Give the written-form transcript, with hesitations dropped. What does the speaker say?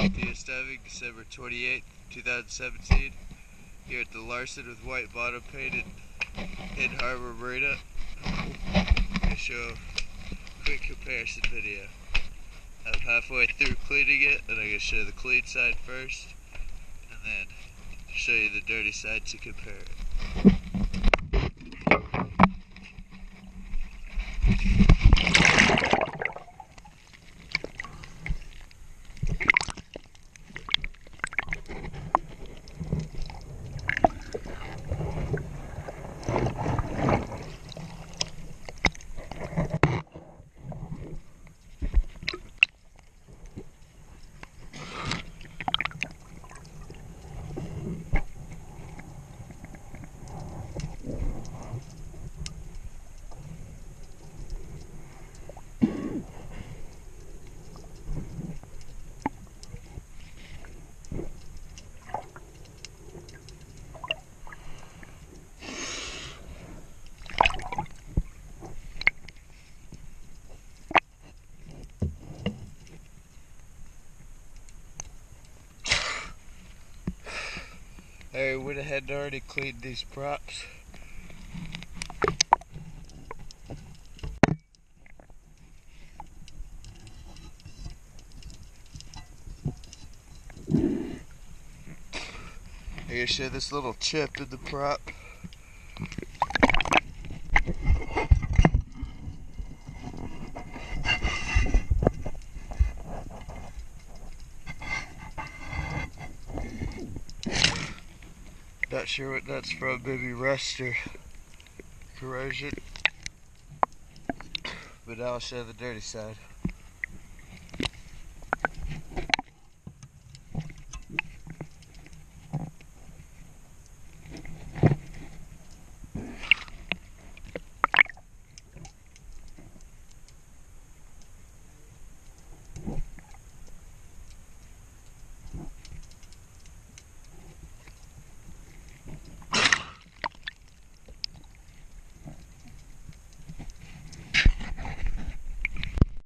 DS diving, December 28th, 2017. Here at the Larson with white bottom painted in Harbor Marina. I'm going to show a quick comparison video. I'm halfway through cleaning it, and I'm going to show the clean side first, and then show you the dirty side to compare it. I went ahead and already cleaned these props. I'm going to show this little chip in the prop. Not sure what that's from, maybe rust or corrosion. But now I'll show the dirty side.